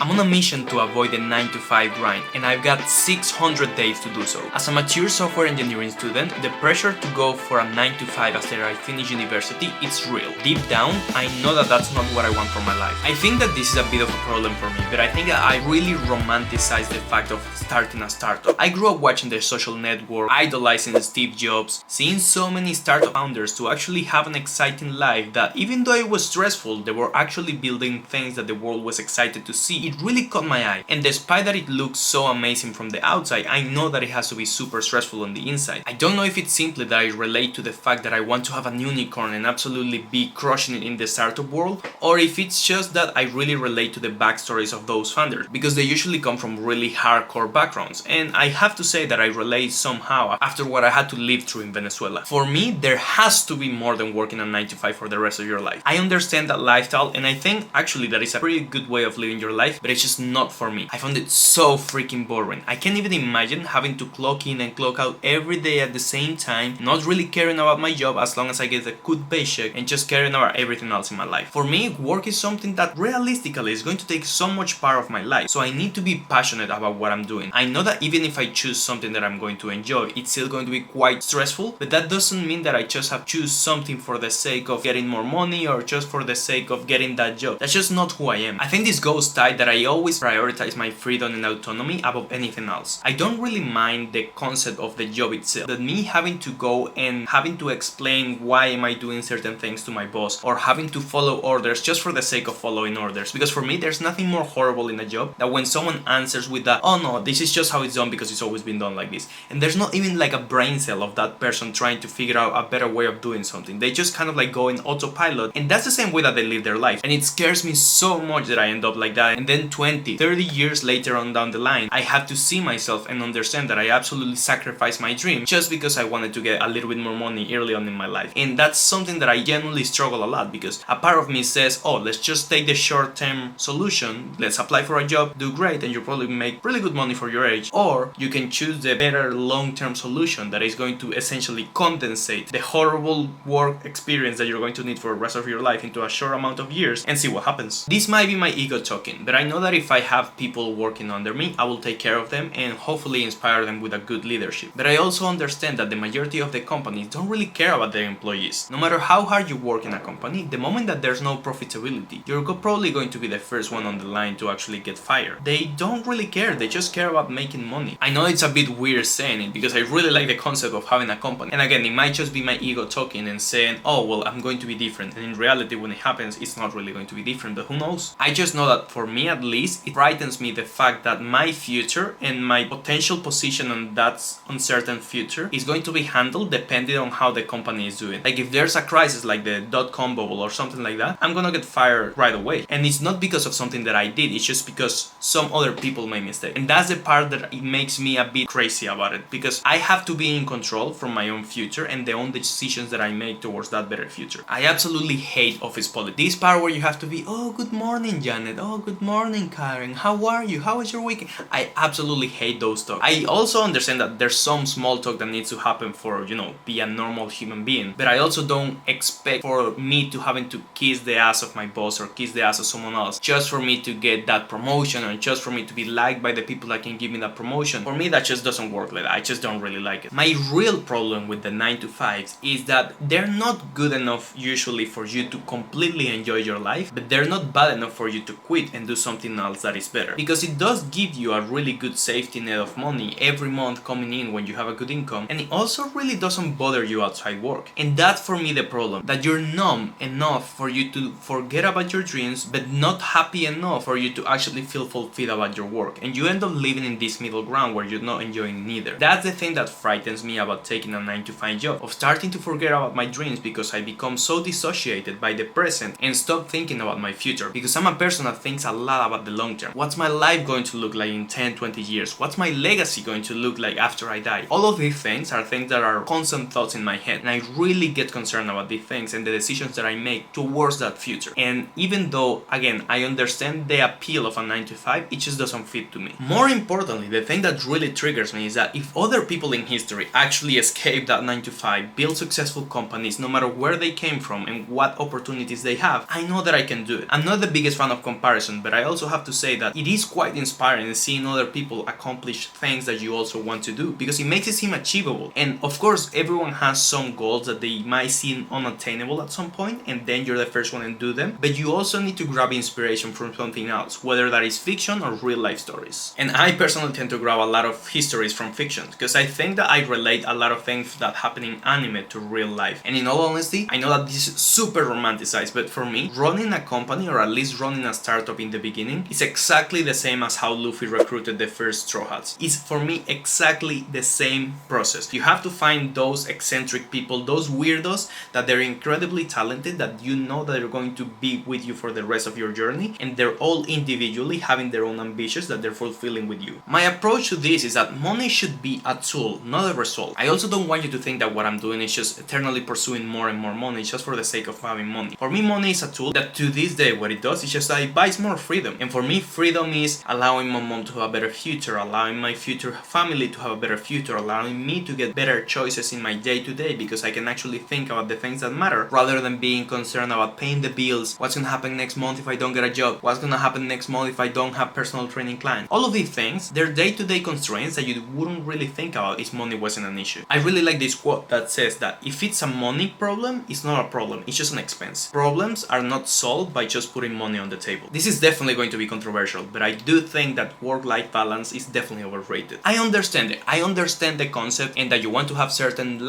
I'm on a mission to avoid the 9 to 5 grind, and I've got 600 days to do so. As a mature software engineering student, the pressure to go for a 9 to 5 after I finish university is real. Deep down, I know that that's not what I want for my life. I think that this is a bit of a problem for me, but I think that I really romanticize the fact of starting a startup. I grew up watching The Social Network, idolizing Steve Jobs, seeing so many startup founders to actually have an exciting life that even though it was stressful, they were actually building things that the world was excited to see. It really caught my eye, and despite that it looks so amazing from the outside, I know that it has to be super stressful on the inside. I don't know if it's simply that I relate to the fact that I want to have a unicorn and absolutely be crushing it in the startup world, or if it's just that I really relate to the backstories of those founders, because they usually come from really hardcore backgrounds, and I have to say that I relate somehow after what I had to live through in Venezuela. For me, there has to be more than working a 9 to 5 for the rest of your life. I understand that lifestyle, and I think actually that is a pretty good way of living your life, but it's just not for me. I found it so freaking boring. I can't even imagine having to clock in and clock out every day at the same time, not really caring about my job as long as I get a good paycheck, and just caring about everything else in my life. For me, work is something that realistically is going to take so much part of my life, so I need to be passionate about what I'm doing. I know that even if I choose something that I'm going to enjoy, it's still going to be quite stressful, but that doesn't mean that I just have to choose something for the sake of getting more money or just for the sake of getting that job. That's just not who I am. I think this goes tied that I always prioritize my freedom and autonomy above anything else. I don't really mind the concept of the job itself, that me having to go and having to explain why am I doing certain things to my boss, or having to follow orders just for the sake of following orders, because for me there's nothing more horrible in a job than when someone answers with that, oh no, this is just how it's done because it's always been done like this, and there's not even like a brain cell of that person trying to figure out a better way of doing something. They just kind of like go in autopilot, and that's the same way that they live their life, and it scares me so much that I end up like that, and then 20, 30 years later on down the line, I have to see myself and understand that I absolutely sacrificed my dream just because I wanted to get a little bit more money early on in my life. And that's something that I genuinely struggle a lot, because a part of me says, oh, let's just take the short-term solution, let's apply for a job, do great, and you'll probably make really good money for your age. Or you can choose the better long-term solution that is going to essentially condensate the horrible work experience that you're going to need for the rest of your life into a short amount of years and see what happens. This might be my ego talking, but I know that if I have people working under me, I will take care of them and hopefully inspire them with a good leadership. But I also understand that the majority of the companies don't really care about their employees. No matter how hard you work in a company, the moment that there's no profitability, you're probably going to be the first one on the line to actually get fired. They don't really care, they just care about making money. I know it's a bit weird saying it, because I really like the concept of having a company. And again, it might just be my ego talking and saying, oh well, I'm going to be different. And in reality, when it happens, it's not really going to be different, but who knows? I just know that for me at least, it frightens me the fact that my future and my potential position on that uncertain future is going to be handled depending on how the company is doing. Like if there's a crisis like the dot-com bubble or something like that, I'm gonna get fired right away. And it's not because of something that I did, it's just because some other people made mistakes. And that's the part that it makes me a bit crazy about it, because I have to be in control from my own future and the own decisions that I make towards that better future. I absolutely hate office politics. This part where you have to be, oh good morning Janet, oh good morning Karen, how are you, how was your weekend? I absolutely hate those talk. I also understand that there's some small talk that needs to happen for, be a normal human being, but I also don't expect for me to having to kiss the ass of my boss or kiss the ass of someone else just for me to get that promotion, or just for me to be liked by the people that can give me that promotion. For me, that just doesn't work like that. I just don't really like it. My real problem with the 9 to 5s is that they're not good enough usually for you to completely enjoy your life, but they're not bad enough for you to quit and do something else that is better, because it does give you a really good safety net of money every month coming in when you have a good income, and it also really doesn't bother you outside work. And that's for me the problem, that you're numb enough for you to forget about your dreams, but not happy enough for you to actually feel fulfilled about your work, and you end up living in this middle ground where you're not enjoying neither. That's the thing that frightens me about taking a 9 to 5 job, of starting to forget about my dreams because I become so dissociated by the present and stop thinking about my future, because I'm a person that thinks a lot about the long term. What's my life going to look like in 10, 20 years? What's my legacy going to look like after I die? All of these things are things that are constant thoughts in my head, and I really get concerned about these things and the decisions that I make towards that future. And even though, again, I understand the appeal of a 9 to 5, it just doesn't fit to me. More importantly, the thing that really triggers me is that if other people in history actually escaped that 9 to 5, built successful companies no matter where they came from and what opportunities they have, I know that I can do it. I'm not the biggest fan of comparison, but I also have to say that it is quite inspiring seeing other people accomplish things that you also want to do, because it makes it seem achievable. And of course, everyone has some goals that they might seem unattainable at some point, and then you're the first one to do them. But you also need to grab inspiration from something else, whether that is fiction or real life stories. And I personally tend to grab a lot of histories from fiction, because I think that I relate a lot of things that happen in anime to real life. And in all honesty, I know that this is super romanticized, but for me, running a company, or at least running a startup in the beginning, is exactly the same as how Luffy recruited the first Straw Hats. It's for me exactly the same process. You have to find those eccentric people, those weirdos that they're incredibly talented, that you know that they're going to be with you for the rest of your journey, and they're all individually having their own ambitions that they're fulfilling with you. My approach to this is that money should be a tool, not a result. I also don't want you to think that what I'm doing is just eternally pursuing more and more money just for the sake of having money. For me, money is a tool that to this day what it does is just that it buys more freedom. And for me, freedom is allowing my mom to have a better future, allowing my future family to have a better future, allowing me to get better choices in my day-to-day, because I can actually think about the things that matter rather than being concerned about paying the bills, what's gonna happen next month if I don't get a job, what's gonna happen next month if I don't have personal training clients. All of these things, they're day-to-day constraints that you wouldn't really think about if money wasn't an issue. I really like this quote that says that if it's a money problem, it's not a problem, it's just an expense. Problems are not solved by just putting money on the table. This is definitely going to be controversial, but I do think that work-life balance is definitely overrated. I understand it. I understand the concept, and that you want to have certain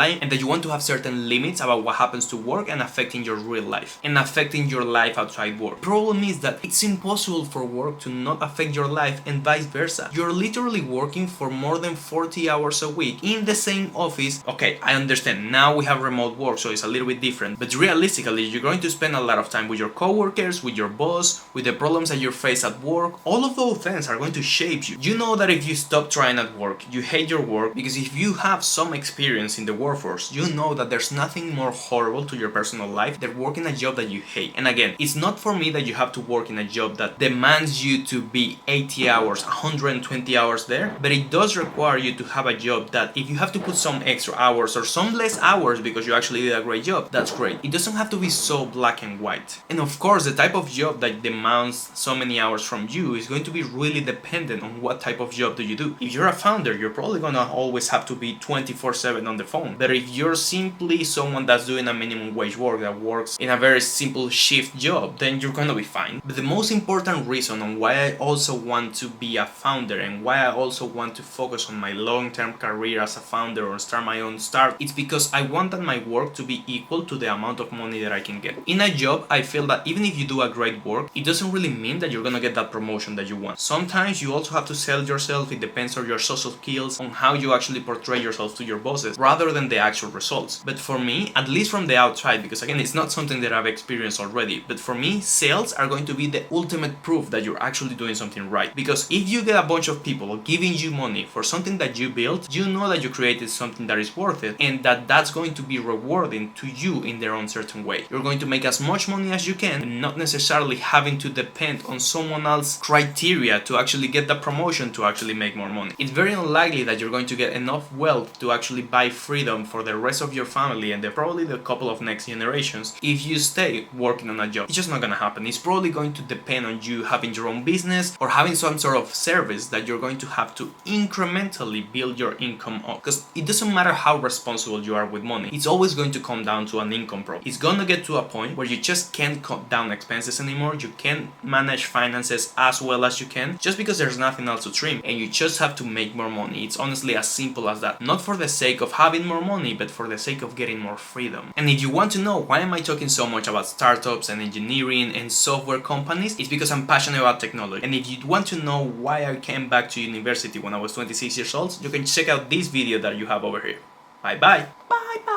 limits about what happens to work and affecting your real life and affecting your life outside work. The problem is that it's impossible for work to not affect your life, and vice versa. You're literally working for more than 40 hours a week in the same office. Okay, I understand. Now we have remote work, so it's a little bit different. But realistically, you're going to spend a lot of time with your coworkers, with your boss, with the problems that you face at work. All of those things are going to shape you. You know that if you stop trying at work, you hate your work, because if you have some experience in the workforce, you know that there's nothing more horrible to your personal life than working a job that you hate. And again, it's not for me that you have to work in a job that demands you to be 80 hours, 120 hours there, but it does require you to have a job that if you have to put some extra hours or some less hours because you actually did a great job, that's great. It doesn't have to be so black and white. And of course, the type of job that demands so many hours from you is going to be really dependent on what type of job do you do. If you're a founder, you're probably gonna always have to be 24/7 on the phone. But if you're simply someone that's doing a minimum wage work, that works in a very simple shift job, then you're gonna be fine. But the most important reason on why I also want to be a founder, and why I also want to focus on my long-term career as a founder or start my own startup, it's because I want that my work to be equal to the amount of money that I can get. In a job, I feel that even if you do a great work, it doesn't really mean that you're gonna get that promotion that you want. Sometimes you also have to sell yourself. It depends on your social skills, on how you actually portray yourself to your bosses, rather than the actual results. But for me, at least from the outside, because again, it's not something that I've experienced already, but for me, sales are going to be the ultimate proof that you're actually doing something right. Because if you get a bunch of people giving you money for something that you built, you know that you created something that is worth it, and that's going to be rewarding to you in their own certain way. You're going to make as much money as you can, and not necessarily having to depend on someone else's criteria to actually get the promotion to actually make more money. It's very unlikely that you're going to get enough wealth to actually buy freedom for the rest of your family and probably the couple of next generations if you stay working on a job. It's just not gonna happen. It's probably going to depend on you having your own business or having some sort of service that you're going to have to incrementally build your income up. Because it doesn't matter how responsible you are with money, it's always going to come down to an income problem. It's gonna get to a point where you just can't cut down expenses anymore. You can't manage finances as well as you can, just because there's nothing else to trim, and you just have to make more money. It's honestly as simple as that. Not for the sake of having more money, but for the sake of getting more freedom. And if you want to know why am I talking so much about startups and engineering and software companies, it's because I'm passionate about technology. And if you want to know why I came back to university when I was 26 years old, you can check out this video that you have over here. Bye bye. Bye bye.